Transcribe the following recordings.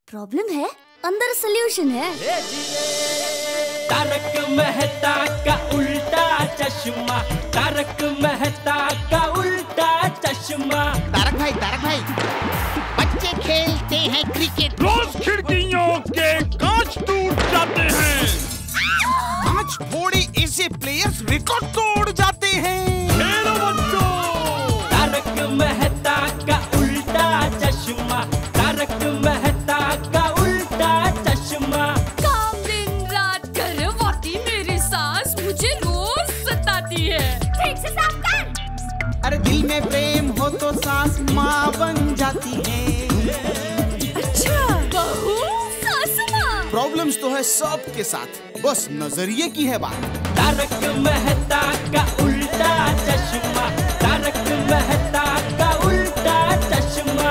Problem है, अंदर solution है। तारक मेहता का उल्टा चश्मा, तारक मेहता का उल्टा चश्मा। तारक भाई, बच्चे खेलते हैं क्रिकेट, रोज खिड़कियों के कांच टूट जाते हैं। कांच फोड़े ऐसे प्लेयर्स रिकॉर्ड तोड़ जाते हैं। खेलो बच्चों। तारक मेहता का उल्टा चश्मा, तारक मेहता का उल्टा चश्मा। काम दिन रात करवाती मेरी सास मुझे रोज सताती है। ठीक से साफ कर। अरे दिल में प्रेम हो तो सास माँ बन जाती है। अच्छा, बहू सास माँ। प्रॉब्लम्स तो है सबके साथ, बस नजरिए की है बात। तारक मेहता का उल्टा चश्मा, तारक मेहता का उल्टा चश्मा।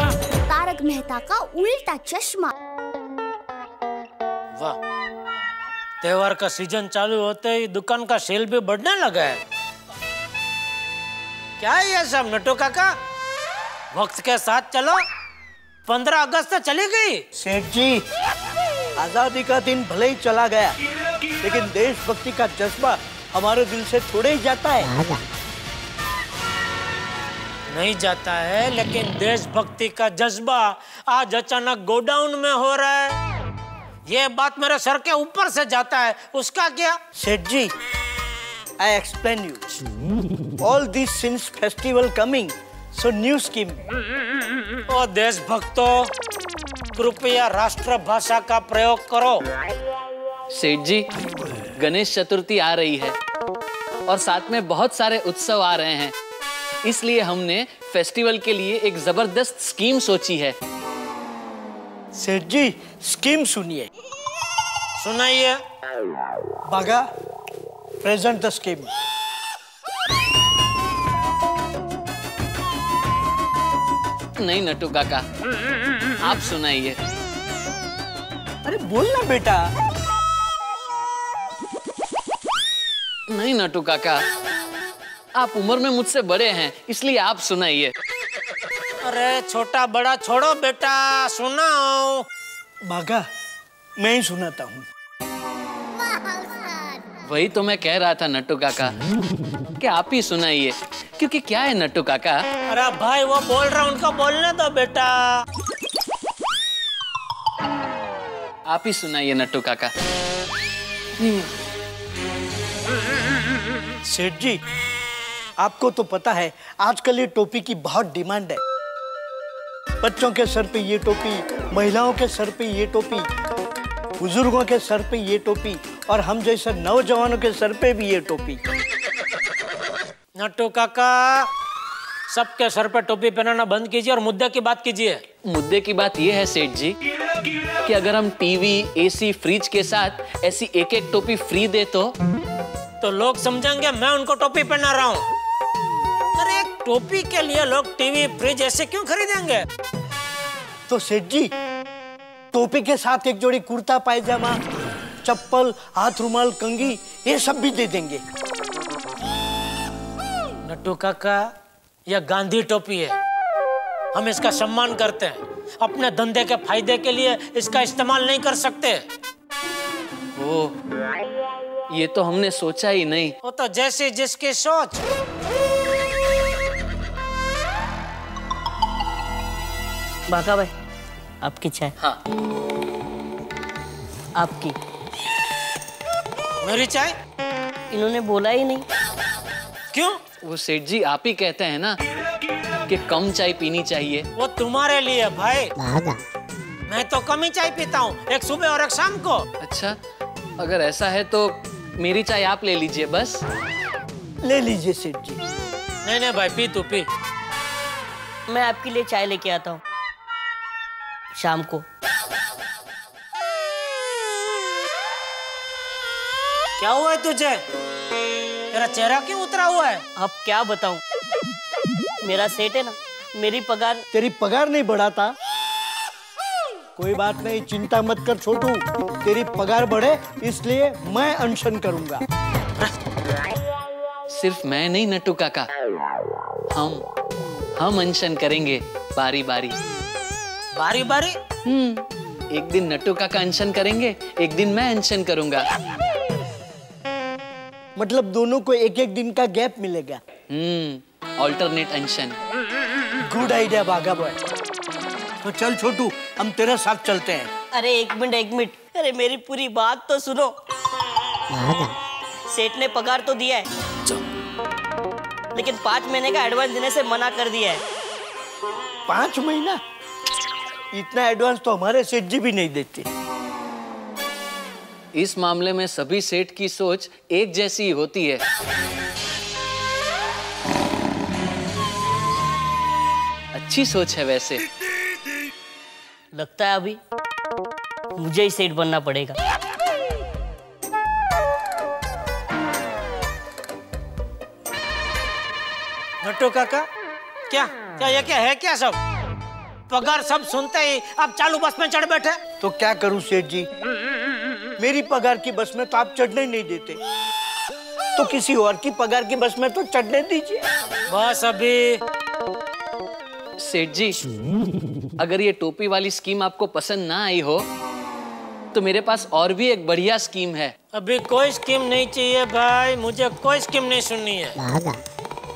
तारक मेहता का उल्टा चश्मा। वाह, त्योहार का सीजन चालू होते ही दुकान का सेल भी बढ़ने लगा है। क्या है ये सब नटू काका? वक्त के साथ चलो। 15 अगस्त तो चली गई। सेठ जी, आजादी का दिन भले ही चला गया, लेकिन देशभक्ति का जज्बा हमारे दिल से थोड़े ही जाता है। नहीं जाता है, लेकिन देशभक्ति का जज्बा आज अचानक गोडाउन में हो रहा है। ये बात मेरे सर के ऊपर से जाता है, उसका क्या? सेठ जी, I explain you. All this since festival coming, so new scheme. ओ देशभक्तों, कृपया राष्ट्रभाषा का प्रयोग करो। सेठ जी, गणेश चतुर्थी आ रही है और साथ में बहुत सारे उत्सव आ रहे हैं, इसलिए हमने फेस्टिवल के लिए एक जबरदस्त स्कीम सोची है। सेठ जी, स्कीम सुनिए। सुनाइए। बागा, प्रेजेंट द स्कीम। नहीं नटू काका, आप सुनाइए। अरे बोलना बेटा। नहीं नटू काका, आप उम्र में मुझसे बड़े हैं, इसलिए आप सुनाइए। अरे छोटा बड़ा छोड़ो बेटा, सुनाओ। बागा, मैं ही सुनाता हूँ। वही तो मैं कह रहा था नट्टू काका कि आप ही सुनाइए, क्योंकि क्या है नट्टू काका। अरे भाई वो बोल रहा, उनको बोलने दो बेटा। आप ही सुनाइए नट्टू काका। सेठ जी, आपको तो पता है आजकल ये टोपी की बहुत डिमांड है। बच्चों के सर पे ये टोपी, महिलाओं के सर पे ये टोपी, बुजुर्गों के सर पे ये टोपी, और हम जैसे नौजवानों के सर पे भी ये टोपी। नट्टू काका, सबके सर पे टोपी पहनाना बंद कीजिए और मुद्दे की बात कीजिए। मुद्दे की बात ये है सेठ जी कि अगर हम टीवी, एसी, फ्रिज के साथ ऐसी एक एक टोपी फ्री दे तो लोग समझेंगे मैं उनको टोपी पहना रहा हूँ। अरे एक टोपी के लिए लोग टीवी, फ्रिज ऐसे क्यों खरीदेंगे? तो सेठ जी, टोपी के साथ एक जोड़ी कुर्ता पायजामा, चप्पल, हाथ रुमाल, कंघी, ये सब भी दे देंगे। नट्टू काका, यह गांधी टोपी है, हम इसका सम्मान करते हैं। अपने धंधे के फायदे के लिए इसका इस्तेमाल नहीं कर सकते। ओ, ये तो हमने सोचा ही नहीं। वो तो जैसी जिसकी सोच। बाका भाई, आपकी चाय। हाँ। आपकी। मेरी चाय? इन्होंने बोला ही नहीं। क्यों? वो सेठ जी आप ही कहते हैं ना कि कम चाय पीनी चाहिए। वो तुम्हारे लिए भाई। मैं तो कम ही चाय पीता हूँ, एक सुबह और एक शाम को। अच्छा, अगर ऐसा है तो मेरी चाय आप ले लीजिए बस। ले लीजिए सेठ जी। नहीं नहीं भाई, पी तू पी। मैं आपके लिए चाय लेके आता हूँ शाम को। क्या हुआ है तुझे? तेरा चेहरा क्यों उतरा हुआ है? अब क्या बताऊं, मेरा सेठ है ना, मेरी पगार तेरी पगार नहीं बढ़ाता। कोई बात नहीं, चिंता मत कर छोटू, तेरी पगार बढ़े इसलिए मैं अनशन करूंगा। सिर्फ मैं नहीं नट्टू काका, हम अनशन करेंगे बारी बारी। बारी बारी? एक दिन नट्टू काका अनशन करेंगे, एक दिन मैं अनशन करूंगा। मतलब दोनों को एक एक दिन का गैप मिलेगा। ऑल्टरनेट अनशन। गुड आइडिया बाघा बॉय। तो चल छोटू, हम तेरे साथ चलते हैं। अरे एक मिनट, अरे मेरी पूरी बात तो सुनो। सेठ ने पगार तो दिया है, लेकिन 5 महीने का एडवांस देने से मना कर दिया है। 5 महीना? इतना एडवांस तो हमारे सेठ जी भी नहीं देते। इस मामले में सभी सेठ की सोच एक जैसी ही होती है। अच्छी सोच है वैसे। लगता है अभी मुझे ही सेठ बनना पड़ेगा। नट्टू काका, क्या ये क्या है क्या सब? पगार सब सुनते ही आप चालू बस में चढ़ बैठे। तो क्या करूं सेठ जी, मेरी पगार की बस में तो आप चढ़ने नहीं देते, तो किसी और की पगार की बस में तो चढ़ने दीजिए। बस अभी। सेठ जी, अगर ये टोपी वाली स्कीम आपको पसंद ना आई हो तो मेरे पास और भी एक बढ़िया स्कीम है। अभी कोई स्कीम नहीं चाहिए भाई, मुझे कोई स्कीम नहीं सुननी है।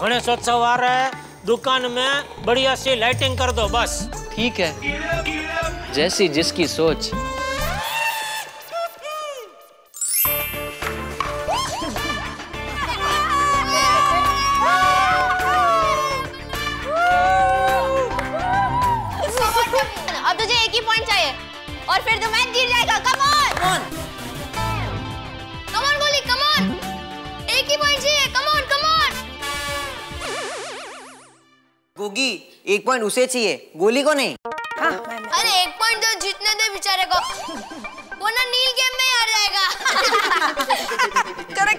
गणेश उत्सव आ रहा है, दुकान में बढ़िया सी लाइटिंग कर दो बस। ठीक है, जैसी जिसकी सोच। अब तुझे एक ही पॉइंट चाहिए और फिर तो मैच जीत जाएगा। कम ऑन गोली, कम ऑन। एक ही पॉइंट चाहिए, कम ऑन। गोगी, 1 पॉइंट उसे चाहिए, गोली को नहीं। अरे 1 पॉइंट तो जीतने दे बेचारे को, वरना नील गेम में हार जाएगा।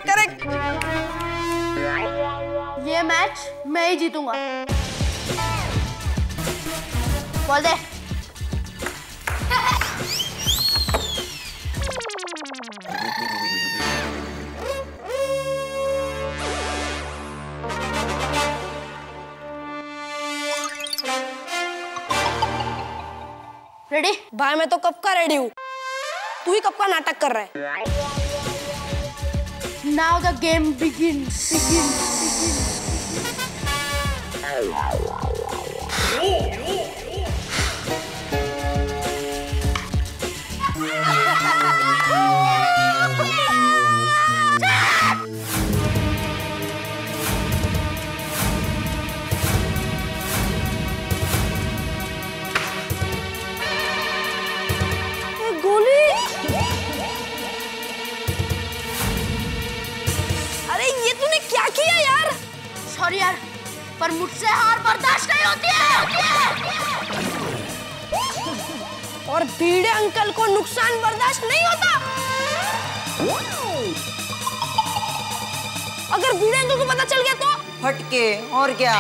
करेक्ट। ये मैच मैं ही जीतूंगा। बोल दे। रेडी? भाई मैं तो कब का रेडी हूँ, तू ही कब का नाटक कर रहा है। Now the game begins. Sorry यार, पर मुझसे हार बर्दाश्त नहीं होती है। और भीड़े अंकल को नुकसान बर्दाश्त नहीं होता। अगर भीड़े अंकल को पता चल गया तो फटके और क्या।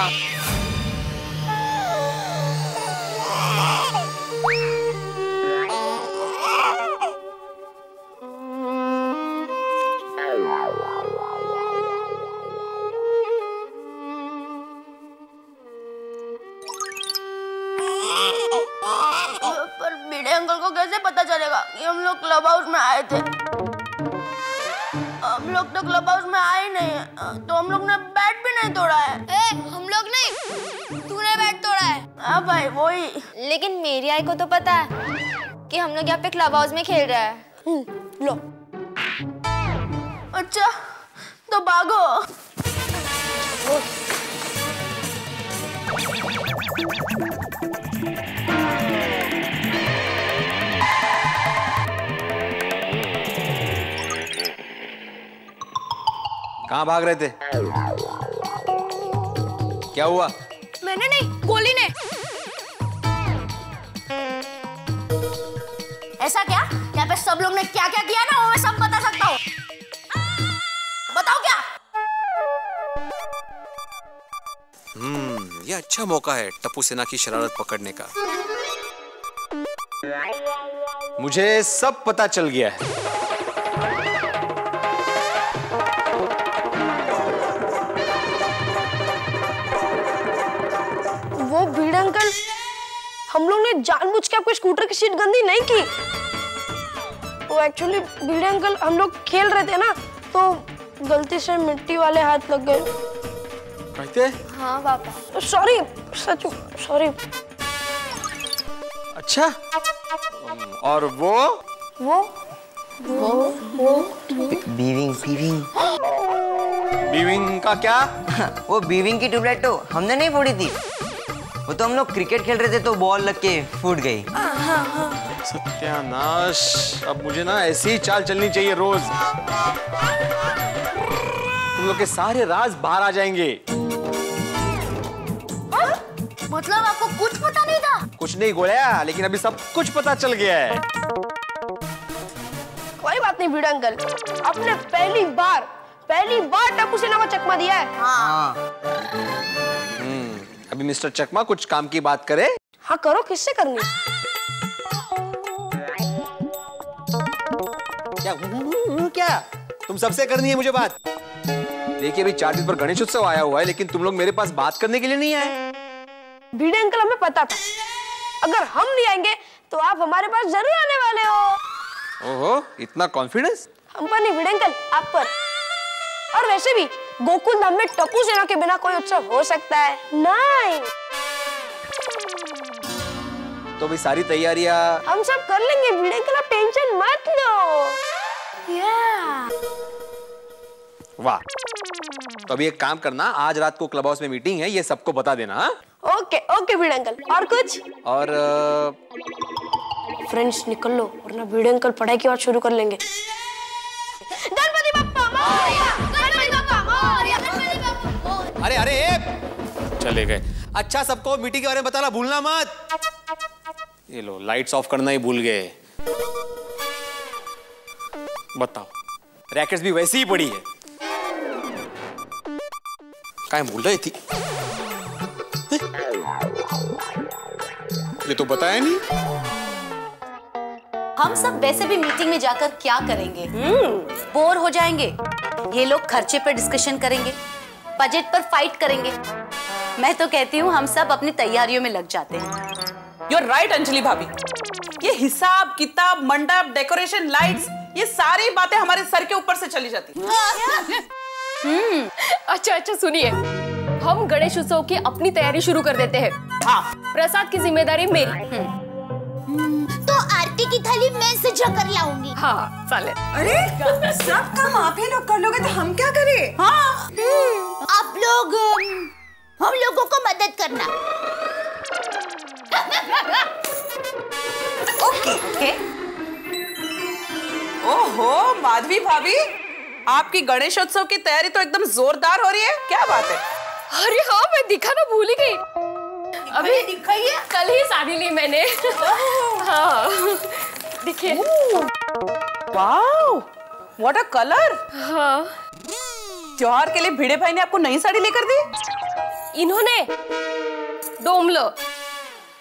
पर भीड़े अंकल को कैसे पता चलेगा कि हम लोग क्लब हाउस में आए थे? हम लोग तो क्लब हाउस में आए नहीं है, तो हम लोग ने बैट भी नहीं तोड़ा है। हम लोग नहीं, तूने बैट तोड़ा है। हाँ भाई वही। लेकिन मेरी आई को तो पता है कि हम लोग यहाँ पे क्लब हाउस में खेल रहे हैं। लो। अच्छा तो भागो। कहाँ भाग रहे थे? क्या हुआ? मैंने नहीं, गोली ने। ऐसा क्या? यहाँ पे सब लोग ने क्या क्या किया ना, वो मैं सब बता सकता हूँ। बताओ क्या? ये अच्छा मौका है टप्पू सेना की शरारत पकड़ने का। मुझे सब पता चल गया है। वो भीड़ अंकल हम लोग ने जानबूझ के आपके स्कूटर की सीट गंदी नहीं की। वो एक्चुअली भिड़े अंकल हम लोग खेल रहे थे ना, तो गलती से मिट्टी वाले हाथ लग गए। कहते? हाँ पापा, सॉरी, सच सॉरी। अच्छा, और वो बीविंग बीविंग का क्या? वो बीविंग की ट्यूबलाइट तो हमने नहीं फोड़ी थी, वो तो हम लोग क्रिकेट खेल रहे थे तो बॉल लग के फूट गई। सत्यानाश, अब मुझे ना ऐसी ही चाल चलनी चाहिए रोज। तुम लोग के सारे राज बाहर आ जाएंगे। मतलब आपको कुछ पता नहीं था? कुछ नहीं गोया, लेकिन अभी सब कुछ पता चल गया है। कोई बात नहीं भिड़े अंकल, आपने पहली बार टप्पू सेना को चकमा दिया है। हाँ। अभी मिस्टर चकमा कुछ काम की बात करे। हाँ करो, किससे करनी? क्या तुम सबसे करनी है मुझे बात? देखिए अभी 4 दिन पर गणेश उत्सव आया हुआ है, लेकिन तुम लोग मेरे पास बात करने के लिए नहीं आए। भिड़े अंकल, हमें पता था अगर हम नहीं आएंगे तो आप हमारे पास जरूर आने वाले हो। ओहो, इतना कॉन्फिडेंस? हम पर नहीं भिड़े अंकल, आप पर। और वैसे भी गोकुल धाम में टप्पू सेना के बिना कोई उत्सव हो सकता है? नहीं। तो भी सारी तैयारियां हम सब कर लेंगे भिड़े अंकल, आप टेंशन मत लो। वाह, तो अभी एक काम करना, आज रात को क्लब हाउस में मीटिंग है, ये सबको बता देना। हाँ? ओके ओके भिड़े अंकल। और कुछ? और फ्रेंड्स निकल लो, वरना भिड़े अंकल पढ़ाई की बात शुरू कर लेंगे। गणपति बप्पा मोरया, गणपति बप्पा मोरया, गणपति बप्पा मोरया। अरे अरे चले गए। अच्छा, सबको मीटिंग के बारे में बताना भूलना मत। ये लो, लाइट्स ऑफ करना ही भूल गए। बताओ, रैकेट्स भी वैसी ही पड़ी है। क्या भूल रही थी? ये तो बताया नहीं। हम सब वैसे भी मीटिंग में जाकर क्या करेंगे? बोर हो जाएंगे। ये लोग खर्चे पर डिस्कशन करेंगे, बजट पर फाइट करेंगे। मैं तो कहती हूँ हम सब अपनी तैयारियों में लग जाते हैं। You're right, अंजलि भाभी। ये हिसाब किताब, मंडप, डेकोरेशन, लाइट्स, ये सारी बातें हमारे सर के ऊपर से चली जाती हैं। अच्छा सुनिए, हम गणेश उत्सव की अपनी तैयारी शुरू कर देते हैं। हाँ, प्रसाद की जिम्मेदारी मेरी। तो आरती की थाली मैं सजा कर लाऊंगी। हाँ चालेल। अरे सब काम आप ही लोग कर लोगे तो हम क्या करें? हाँ। आप लोग हम लोगों को मदद करना। ओके। ओहो माधवी भाभी, आपकी गणेशोत्सव की तैयारी तो एकदम जोरदार हो रही है। क्या बात है? अरे हाँ, मैं दिखाना भूल ही गई। अभी दिखाइए, कल ही साड़ी ली मैंने। हाँ देखिए। Wow, what a colour. हाँ, त्योहार के लिए भिड़े भाई ने आपको नई साड़ी लेकर दी? इन्होंने डोमलो।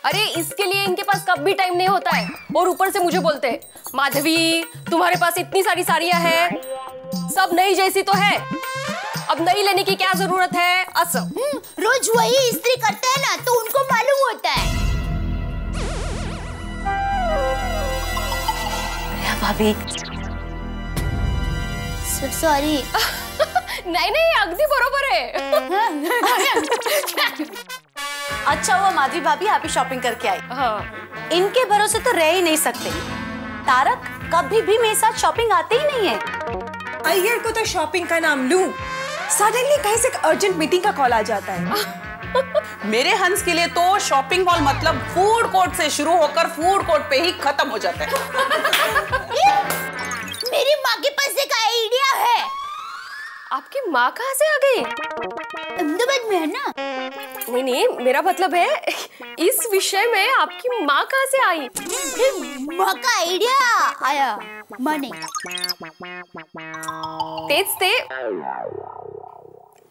अरे इसके लिए इनके पास कब भी टाइम नहीं होता है, और ऊपर से मुझे बोलते हैं माधवी तुम्हारे पास इतनी सारी साड़ियां हैं, सब नई जैसी तो है, अब नई लेने की क्या जरूरत है? असम रोज वही इस्त्री करते हैं ना, तो उनको मालूम होता है। भाभी सॉरी। नहीं अगदी बरोबर है। अच्छा हुआ माधवी भाभी आप ही शॉपिंग करके आई। हाँ। इनके भरोसे तो रह ही नहीं सकते। तारक कभी भी मेरे साथ शॉपिंग आते ही नहीं है। अय्यर को तो शॉपिंग का नाम लूं, सडनली कहीं से अर्जेंट मीटिंग का कॉल आ जाता है। मेरे हंस के लिए तो शॉपिंग मॉल मतलब फूड कोर्ट से शुरू होकर फूड कोर्ट पे ही खत्म हो जाता है। मेरी माँ के पास एक आइडिया है। आपकी माँ कहाँ से आ गई? अहमदाबाद में है ना। नहीं मेरा मतलब है इस विषय में आपकी माँ कहाँ से आई? माँ का आइडिया आया माने। तेज ते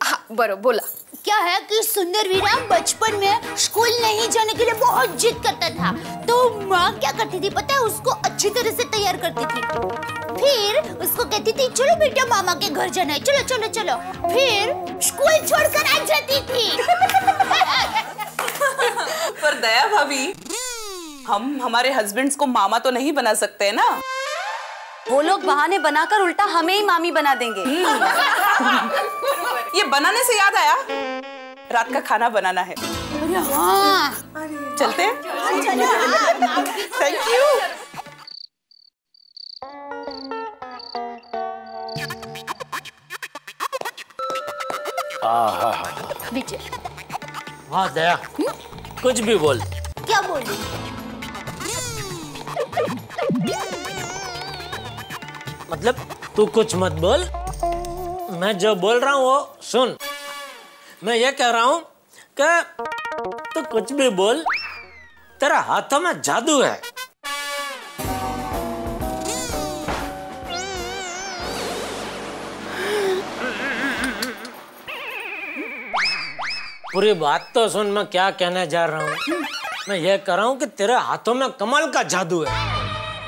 हाँ बरो बोला। क्या है कि सुंदर वीरा बचपन में स्कूल नहीं जाने के लिए बहुत जिद करता था, तो माँ क्या करती थी पता है, उसको अच्छी तरह से तैयार करती थी। फिर उसको कहती थी चलो बेटा मामा के घर जाना है, चलो चलो चलो। फिर स्कूल छोड़कर आ जाती थी। पर दया भाभी, हम हमारे हस्बैंड्स को मामा तो नहीं बना सकते हैं ना। वो लोग बहाने बनाकर उल्टा हमें ही मामी बना देंगे। ये बनाने से याद आया, रात का खाना बनाना है। हाँ चलते हैं। Thank you. विजय, हाँ दया, कुछ भी बोल। क्या बोलूं? मतलब तू कुछ मत बोल, मैं जो बोल रहा हूँ वो सुन। मैं ये कह रहा हूँ कि तू कुछ भी बोल, तेरा हाथों में जादू है। पूरी बात तो सुन, मैं क्या कहने जा रहा हूँ। मैं ये कह रहा हूँ कि तेरे हाथों में कमाल का जादू है।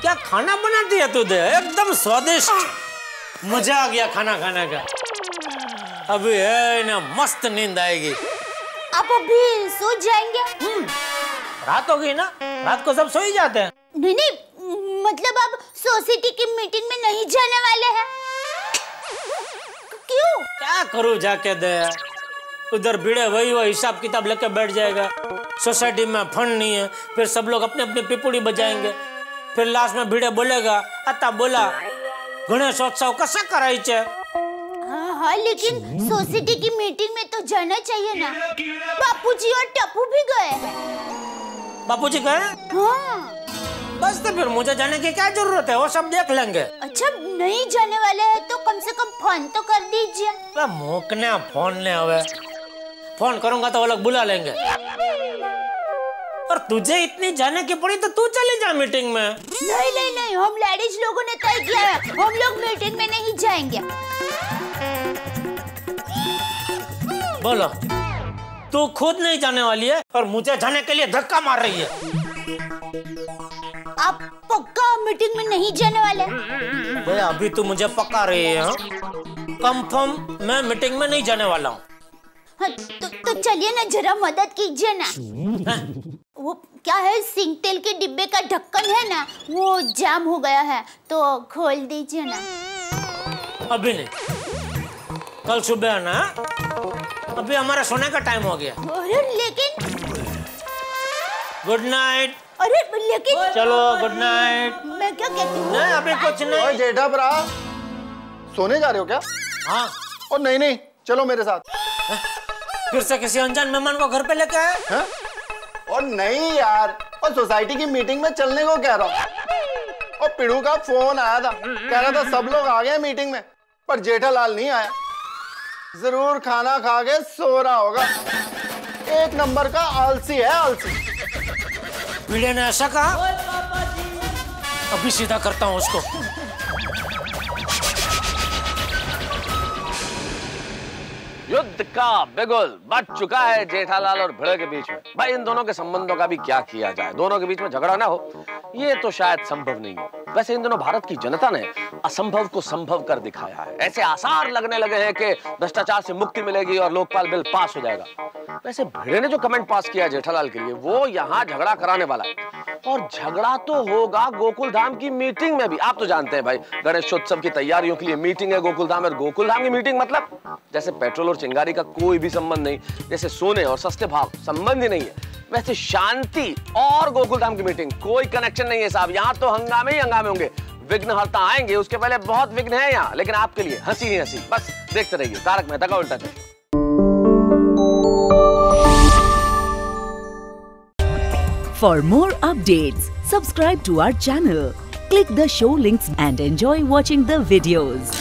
क्या खाना बनाती है तू, दे एकदम स्वादिष्ट। मजा आ गया खाना खाने का। अभी है ना मस्त नींद आएगी। आप अभी सो जाएंगे? रात हो गई ना, रात को सब सो ही जाते हैं। नहीं नहीं, मतलब आप सोसाइटी की मीटिंग में नहीं जाने वाले हैं? क्यों? क्या करूँ जाके दे, उधर भिड़े वही हिसाब किताब लेके बैठ जाएगा। सोसाइटी में फंड नहीं है, फिर सब लोग अपने अपने पिपुड़ी बजाएंगे, फिर लास्ट में भिड़े बोलेगा अता बोला गणेशोत्सव कसा करायचे। हाँ, लेकिन सोसाइटी की मीटिंग में तो जाना चाहिए ना। बापूजी और टप्पू भी गए हैं। बापूजी गए? हाँ। बस तो फिर मुझे जाने की क्या जरूरत है, वो सब देख लेंगे। अच्छा, नहीं जाने वाले हैं तो कम से कम फोन तो कर दीजिए। मोकने फोन ने हवे, फोन करूंगा तो वो लोग बुला लेंगे। और तुझे इतनी जाने की पड़ी तो तू चली जा मीटिंग में। नहीं नहीं नहीं, हम लेडीज लोगों ने तय किया है, हम लोग मीटिंग में नहीं जाएंगे। बोलो, तू खुद नहीं जाने वाली है और मुझे जाने के लिए धक्का मार रही है। आप पक्का मीटिंग में नहीं जाने वाले? भाई अभी तू मुझे पका रही है। कंफर्म मैं मीटिंग में नहीं जाने वाला हूँ। हाँ, तो चलिए ना, जरा मदद कीजिए ना। वो क्या है, सिंक तेल के डिब्बे का ढक्कन है ना, वो जाम हो गया है, तो खोल दीजिए ना। अभी नहीं, कल सुबह ना। अभी हमारा सोने का टाइम हो गया। अरे लेकिन। Good night. अरे लेकिन। चलो गुड नाइट। मैं क्या कहती हूँ? नहीं अभी कुछ नहीं। ओए जेठा भरा, सोने जा रहे हो क्या? हाँ। और नहीं नहीं, चलो मेरे साथ। फिर से किसी अनजान मेहमान को घर पे लेके आए? और नहीं यार, और सोसाइटी की मीटिंग में चलने को कह रहा हूँ। और पिड़ू का फोन आया था, कह रहा था सब लोग आ गए मीटिंग में, पर जेठालाल नहीं आया। जरूर खाना खा के सो रहा होगा। एक नंबर का आलसी है, आलसी। पीड़े ने ऐसा कहा? अभी सीधा करता हूँ उसको। युद्ध का बिगुल बच चुका है जेठालाल और भिड़े के बीच में। भाई इन दोनों के संबंधों का भी क्या किया जाए, दोनों के बीच में झगड़ा ना हो ये तो शायद संभव नहीं है। वैसे इन दोनों भारत की जनता ने असंभव को संभव कर दिखाया है। ऐसे आसार लगने लगे हैं कि भ्रष्टाचार से मुक्ति मिलेगी और लोकपाल बिल पास हो जाएगा। वैसे भिड़े ने जो कमेंट पास किया जेठालाल के लिए, वो यहाँ झगड़ा कराने वाला है। और झगड़ा तो होगा गोकुल धाम की मीटिंग में भी। आप तो जानते हैं भाई, गणेशोत्सव की तैयारियों के लिए मीटिंग है गोकुल धाम में। गोकुल धाम की मीटिंग मतलब जैसे पेट्रोल और चिंगारी का कोई भी संबंध नहीं, जैसे सोने और सस्ते भाव संबंध ही नहीं है, वैसे शांति और गोकुल धाम की मीटिंग कोई कनेक्शन नहीं है साहब। यहाँ तो हंगामे ही हंगामे होंगे। विघ्नहर्ता आएंगे, उसके पहले बहुत विघ्न है यहाँ, लेकिन आपके लिए हंसी ही हंसी। बस देखते रहिए तारक मेहता का उल्टा चश्मा। For more updates, subscribe to our channel, click the show links and enjoy watching the videos.